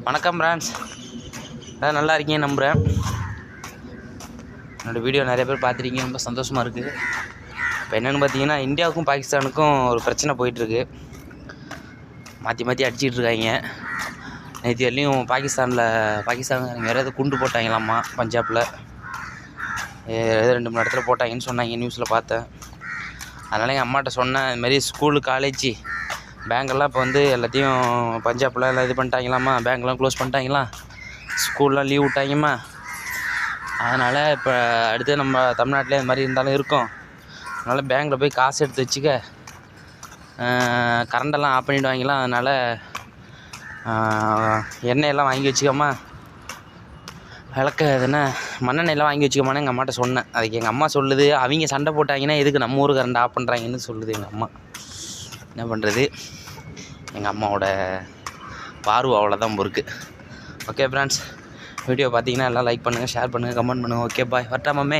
வணக்கம் பிரான்ஸ், அதான் நல்லா இருக்கீங்க நம்புகிறேன். என்னோடய வீடியோ நிறைய பேர் பார்த்துருக்கீங்க, ரொம்ப சந்தோஷமாக இருக்குது. இப்போ என்னென்னு பார்த்தீங்கன்னா, இந்தியாவுக்கும் பாகிஸ்தானுக்கும் ஒரு பிரச்சனை போயிட்டுருக்கு. மாற்றி மாற்றி அடிச்சிக்கிட்டு இருக்காங்க. நேற்று வரலையும் பாகிஸ்தானுக்கு வேறு எதாவது குண்டு போட்டாங்களாம்மா பஞ்சாபில். ஏதோ 2-3 இடத்துல போட்டாங்கன்னு சொன்னாங்க, நியூஸில் பார்த்தேன். அதனால் எங்கள் அம்மாட்ட சொன்னேன், இதுமாரி ஸ்கூலு காலேஜ் பேங்கெல்லாம் இப்போ வந்து எல்லாத்தையும் பஞ்சாபில் எல்லாம் இது பண்ணிட்டாங்களாம்மா, பேங்க்லாம் க்ளோஸ் பண்ணிட்டாங்களாம், ஸ்கூல்லாம் லீவ் விட்டாங்கம்மா. அதனால் இப்போ அடுத்து நம்ம தமிழ்நாட்டில் இது மாதிரி இருந்தாலும் இருக்கும். அதனால் பேங்க்கில் போய் காசு எடுத்து வச்சுக்க, கரண்டெல்லாம் ஆஃப் பண்ணிவிடுவாங்களாம். அதனால் எண்ணெயெல்லாம் வாங்கி வச்சுக்கம்மா, எதுனா மண்ணெண்ணெயெல்லாம் வாங்கி வச்சுக்கம்மான்னு எங்கள் அம்மாட்ட சொன்னேன். அதுக்கு எங்கள் அம்மா சொல்லுது, அவங்க சண்டை போட்டாங்கன்னா எதுக்கு நம்ம ஊர் கரண்ட் ஆஃப் பண்ணுறாங்கன்னு சொல்லுது எங்கள் அம்மா. என்ன பண்ணுறது, எங்கள் அம்மாவோட பார்வை அவ்வளோதான் பொறுக்கு. ஓகே ஃப்ரெண்ட்ஸ், வீடியோ பார்த்தீங்கன்னா எல்லாம் லைக் பண்ணுங்கள், ஷேர் பண்ணுங்கள், கமெண்ட் பண்ணுங்கள். Okay bye, வரட்டாமாமே.